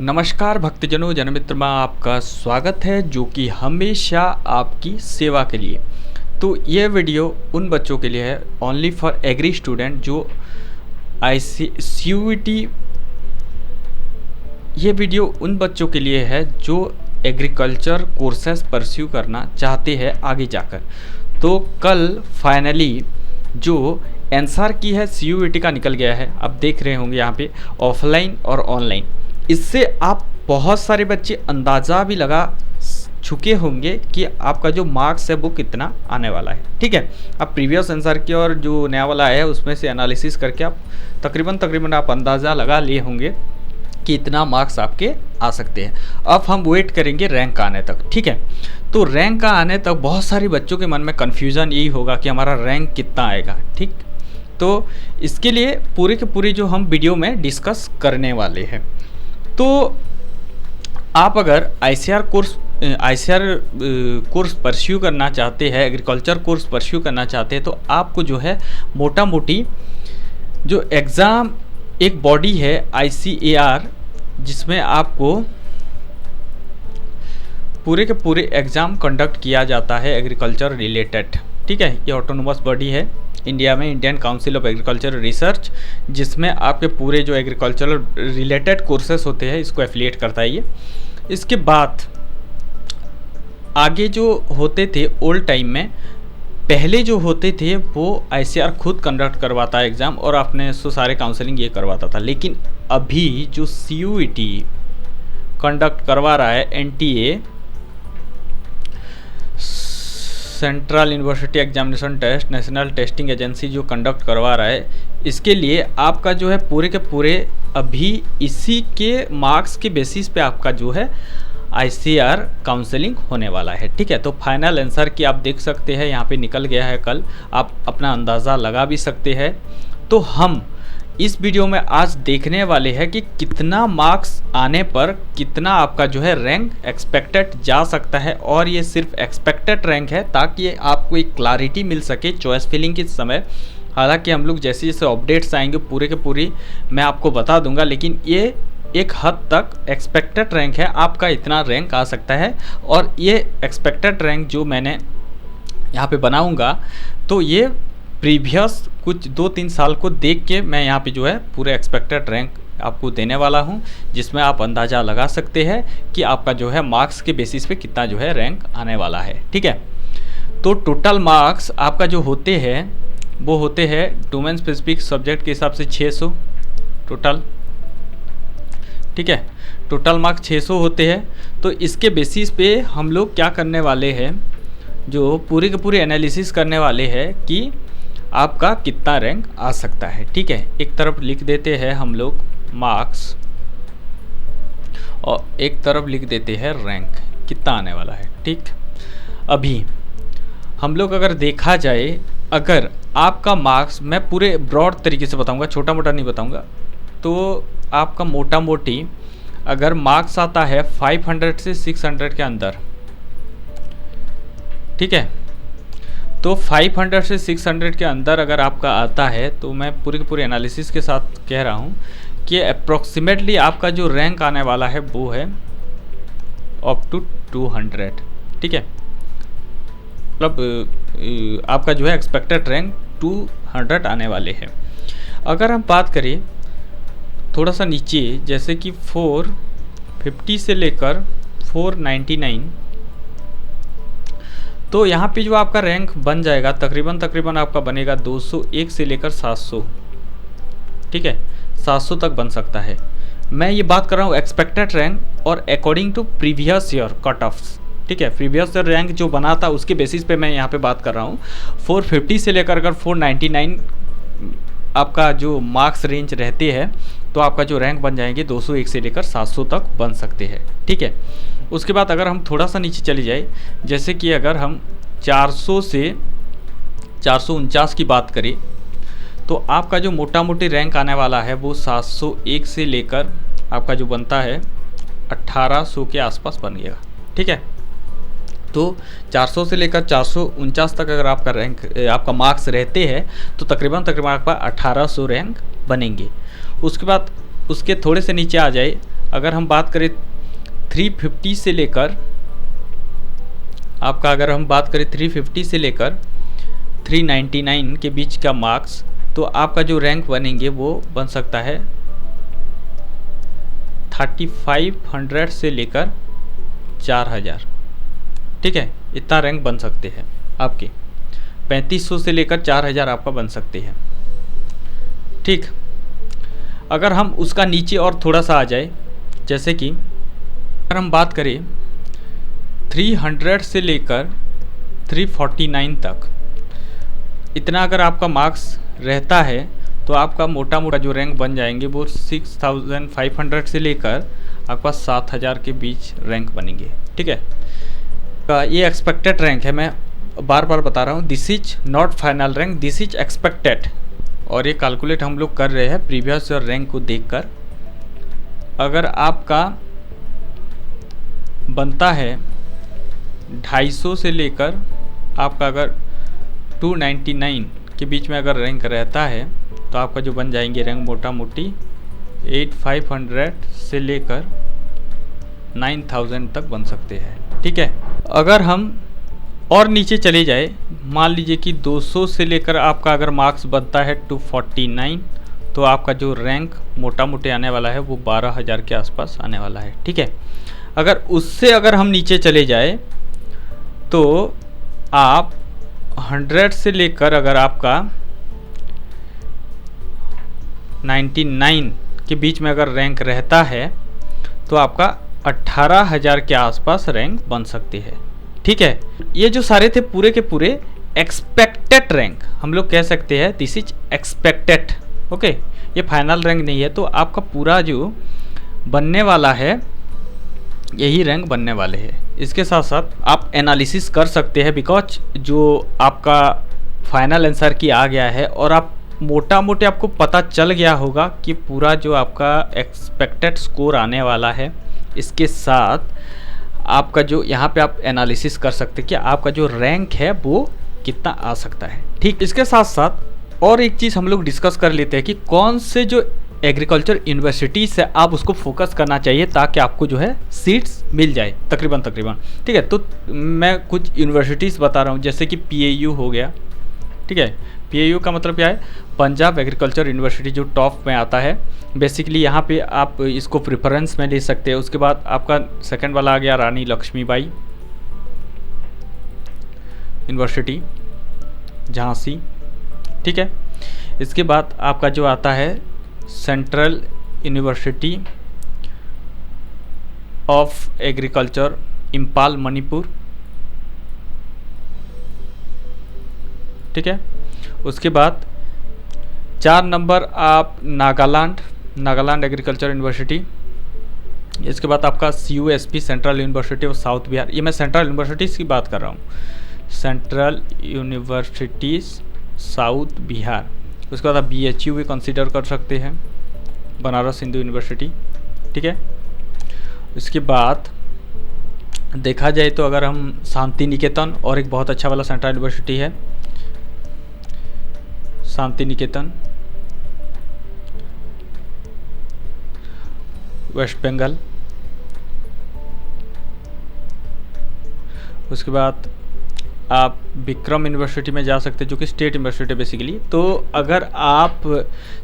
नमस्कार भक्तजनों, जनमित्र में आपका स्वागत है जो कि हमेशा आपकी सेवा के लिए। तो ये वीडियो उन बच्चों के लिए है, ओनली फॉर एग्री स्टूडेंट जो CUET। ये वीडियो उन बच्चों के लिए है जो एग्रीकल्चर कोर्सेस परस्यू करना चाहते हैं आगे जाकर। तो कल फाइनली जो आंसर की है CUET का निकल गया है। आप देख रहे होंगे यहाँ पे ऑफलाइन और ऑनलाइन। इससे आप बहुत सारे बच्चे अंदाज़ा भी लगा चुके होंगे कि आपका जो मार्क्स है वो कितना आने वाला है। ठीक है, अब प्रीवियस आंसर की और जो नया वाला है उसमें से एनालिसिस करके आप तकरीबन आप अंदाज़ा लगा लिए होंगे कि इतना मार्क्स आपके आ सकते हैं। अब हम वेट करेंगे रैंक आने तक। ठीक है, तो रैंक का आने तक बहुत सारे बच्चों के मन में कन्फ्यूज़न यही होगा कि हमारा रैंक कितना आएगा। ठीक, तो इसके लिए पूरे के पूरे जो हम वीडियो में डिस्कस करने वाले हैं। तो आप अगर ICAR कोर्स परस्यू करना चाहते हैं, एग्रीकल्चर कोर्स परस्यू करना चाहते हैं, तो आपको जो है मोटा मोटी जो एग्ज़ाम एक बॉडी है ICAR, जिसमें आपको पूरे के पूरे एग्ज़ाम कंडक्ट किया जाता है एग्रीकल्चर रिलेटेड। ठीक है, ये ऑटोनोमस बॉडी है इंडिया में, Indian council of agriculture research, जिसमें आपके पूरे जो एग्रीकल्चरल रिलेटेड कोर्सेस होते हैं इसको एफिलिएट करता है ये। इसके बाद आगे जो होते थे ओल्ड टाइम में, पहले जो होते थे वो ICAR खुद कंडक्ट करवाता है एग्ज़ाम और अपने सो सारे काउंसलिंग ये करवाता था। लेकिन अभी जो CUET कंडक्ट करवा रहा है, NTA central university examination test, national testing agency जो कंडक्ट करवा रहा है, इसके लिए आपका जो है पूरे के पूरे अभी इसी के मार्क्स के बेसिस पे आपका जो है ICAR काउंसलिंग होने वाला है। ठीक है, तो फाइनल आंसर की आप देख सकते हैं यहाँ पे निकल गया है कल, आप अपना अंदाज़ा लगा भी सकते हैं। तो हम इस वीडियो में आज देखने वाले हैं कि कितना मार्क्स आने पर कितना आपका जो है रैंक एक्सपेक्टेड जा सकता है, और ये सिर्फ एक्सपेक्टेड रैंक है ताकि आपको एक क्लैरिटी मिल सके चॉइस फिलिंग के समय। हालांकि हम लोग जैसे जैसे अपडेट्स आएंगे पूरे के पूरी मैं आपको बता दूंगा, लेकिन ये एक हद तक एक्सपेक्टेड रैंक है, आपका इतना रैंक आ सकता है। और ये एक्सपेक्टेड रैंक जो मैंने यहाँ पे बनाऊँगा तो ये प्रीवियस कुछ 2-3 साल को देख के मैं यहाँ पे जो है पूरे एक्सपेक्टेड रैंक आपको देने वाला हूँ, जिसमें आप अंदाज़ा लगा सकते हैं कि आपका जो है मार्क्स के बेसिस पे कितना जो है रैंक आने वाला है। ठीक है, तो टोटल मार्क्स आपका जो होते हैं वो होते हैं डोमेन स्पेसिफिक सब्जेक्ट के हिसाब से 600 टोटल। ठीक है, टोटल मार्क्स 600 होते हैं। तो इसके बेसिस पे हम लोग क्या करने वाले हैं, जो पूरे के पूरे एनालिसिस करने वाले हैं कि आपका कितना रैंक आ सकता है। ठीक है, एक तरफ लिख देते हैं हम लोग मार्क्स और एक तरफ लिख देते हैं रैंक कितना आने वाला है। ठीक, अभी हम लोग अगर देखा जाए, अगर आपका मार्क्स मैं पूरे ब्रॉड तरीके से बताऊंगा, छोटा मोटा नहीं बताऊंगा, तो आपका मोटा मोटी अगर मार्क्स आता है 500 से 600 के अंदर, ठीक है, तो 500 से 600 के अंदर अगर आपका आता है तो मैं पूरे के पूरे एनालिसिस के साथ कह रहा हूँ कि अप्रॉक्सीमेटली आपका जो रैंक आने वाला है वो है अप टू 200। ठीक है, मतलब आपका जो है एक्सपेक्टेड रैंक 200 आने वाले हैं। अगर हम बात करें थोड़ा सा नीचे, जैसे कि 450 से लेकर 499, तो यहाँ पे जो आपका रैंक बन जाएगा तकरीबन आपका बनेगा 201 से लेकर 700। ठीक है, 700 तक बन सकता है। मैं ये बात कर रहा हूँ एक्सपेक्टेड रैंक और according to previous year cut offs. ठीक है, प्रीवियस ईयर रैंक जो बना था उसके बेसिस पे मैं यहाँ पे बात कर रहा हूँ। 450 से लेकर अगर 499 आपका जो मार्क्स रेंज रहते हैं तो आपका जो रैंक बन जाएंगे 201 से लेकर 700 तक बन सकते हैं। ठीक है, उसके बाद अगर हम थोड़ा सा नीचे चले जाए, जैसे कि अगर हम 400 से 449 की बात करें, तो आपका जो मोटा मोटी रैंक आने वाला है वो 701 से लेकर आपका जो बनता है 1800 के आसपास बन गया। ठीक है, तो 400 से लेकर 449 तक अगर आपका रैंक आपका मार्क्स रहते हैं तो तकरीबन आपका 1800 रैंक बनेंगे। उसके बाद उसके थोड़े से नीचे आ जाए अगर हम बात करें 350 से लेकर आपका, अगर हम बात करें 350 से लेकर 399 के बीच का मार्क्स, तो आपका जो रैंक बनेंगे वो बन सकता है 3500 से लेकर 4000। ठीक है, इतना रैंक बन सकते हैं आपके। 3500 से लेकर 4000 आपका बन सकते हैं। ठीक, अगर हम उसका नीचे और थोड़ा सा आ जाए, जैसे कि अगर हम बात करें 300 से लेकर 349 तक, इतना अगर आपका मार्क्स रहता है तो आपका मोटा मोटा जो रैंक बन जाएंगे वो 6500 से लेकर आपका 7000 के बीच रैंक बनेंगे। ठीक है, ये एक्सपेक्टेड रैंक है, मैं बार बार बता रहा हूँ, this is not final rank, this is expected. और ये कैलकुलेट हम लोग कर रहे हैं प्रीवियस ईयर रैंक को देखकर। अगर आपका बनता है 250 से लेकर आपका अगर 299 के बीच में अगर रैंक रहता है तो आपका जो बन जाएंगे रैंक मोटा मोटी 8500 से लेकर 9000 तक बन सकते हैं। ठीक है, अगर हम और नीचे चले जाए, मान लीजिए कि 200 से लेकर आपका अगर मार्क्स बनता है 249, तो आपका जो रैंक मोटा मोटी आने वाला है वो 12000 के आसपास आने वाला है। ठीक है, अगर उससे अगर हम नीचे चले जाए तो आप 100 से लेकर अगर आपका 99 के बीच में अगर रैंक रहता है तो आपका 18000 के आसपास रैंक बन सकती है। ठीक है, ये जो सारे थे पूरे के पूरे एक्सपेक्टेड रैंक, हम लोग कह सकते हैं दिस इज एक्सपेक्टेड। ओके, ये फाइनल रैंक नहीं है, तो आपका पूरा जो बनने वाला है यही रैंक बनने वाले हैं। इसके साथ साथ आप एनालिसिस कर सकते हैं, बिकॉज जो आपका फाइनल आंसर की आ गया है और आप मोटा मोटे आपको पता चल गया होगा कि पूरा जो आपका एक्सपेक्टेड स्कोर आने वाला है। इसके साथ आपका जो यहाँ पे आप एनालिसिस कर सकते हैं कि आपका जो रैंक है वो कितना आ सकता है। ठीक, इसके साथ साथ और एक चीज़ हम लोग डिस्कस कर लेते हैं कि कौन से जो एग्रीकल्चर यूनिवर्सिटी से आप उसको फोकस करना चाहिए ताकि आपको जो है सीट्स मिल जाए तकरीबन। ठीक है, तो मैं कुछ यूनिवर्सिटीज़ बता रहा हूँ, जैसे कि PAU हो गया। ठीक है, PAU का मतलब क्या है, पंजाब एग्रीकल्चर यूनिवर्सिटी, जो टॉप में आता है। बेसिकली यहाँ पे आप इसको प्रेफरेंस में ले सकते हैं। उसके बाद आपका सेकंड वाला आ गया रानी लक्ष्मीबाई यूनिवर्सिटी, झांसी। ठीक है, इसके बाद आपका जो आता है central university of agriculture, Imphal, Manipur. ठीक है, उसके बाद 4 नंबर आप नागालैंड एग्रीकल्चर यूनिवर्सिटी। इसके बाद आपका CUSP, central university of south Bihar. ये मैं सेंट्रल यूनिवर्सिटीज़ की बात कर रहा हूँ, सेंट्रल यूनिवर्सिटीज़ साउथ बिहार। उसके बाद आप BHU भी कंसीडर कर सकते हैं, बनारस हिंदू यूनिवर्सिटी। ठीक है, इसके बाद देखा जाए तो अगर हम शांति निकेतन, और एक बहुत अच्छा वाला सेंट्रल यूनिवर्सिटी है शांति निकेतन, वेस्ट बंगाल। उसके बाद आप विक्रम यूनिवर्सिटी में जा सकते हैं, जो कि स्टेट यूनिवर्सिटी बेसिकली। तो अगर आप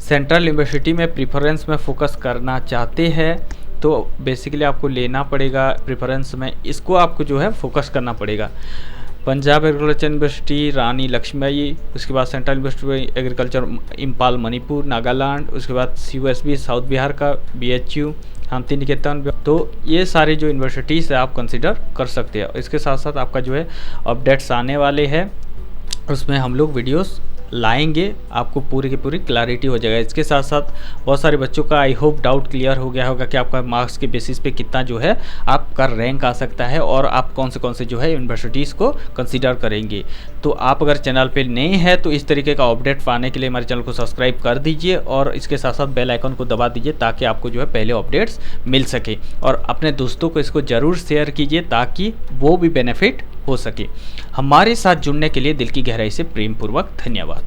सेंट्रल यूनिवर्सिटी में प्रेफरेंस में फोकस करना चाहते हैं तो बेसिकली आपको लेना पड़ेगा प्रेफरेंस में, इसको आपको जो है फोकस करना पड़ेगा। पंजाब एग्रीकल्चर यूनिवर्सिटी, रानी लक्ष्मीबाई, उसके बाद central university agriculture Imphal, Manipur, Nagaland, उसके बाद CUSB साउथ बिहार का, BHU, शांति निकेतन। तो ये सारे जो यूनिवर्सिटीज़ है आप कंसिडर कर सकते हैं। इसके साथ साथ आपका जो है अपडेट्स आने वाले हैं, उसमें हम लोग वीडियोस लाएंगे, आपको पूरी की पूरी क्लैरिटी हो जाएगा। इसके साथ साथ बहुत सारे बच्चों का आई होप डाउट क्लियर हो गया होगा कि आपका मार्क्स के बेसिस पे कितना जो है आपका रैंक आ सकता है और आप कौन से जो है यूनिवर्सिटीज़ को कंसीडर करेंगे। तो आप अगर चैनल पे नए हैं तो इस तरीके का अपडेट पाने के लिए हमारे चैनल को सब्सक्राइब कर दीजिए और इसके साथ साथ बेल आइकन को दबा दीजिए ताकि आपको जो है पहले अपडेट्स मिल सके। और अपने दोस्तों को इसको ज़रूर शेयर कीजिए ताकि वो भी बेनिफिट हो सके। हमारे साथ जुड़ने के लिए दिल की गहराई से प्रेम पूर्वक धन्यवाद।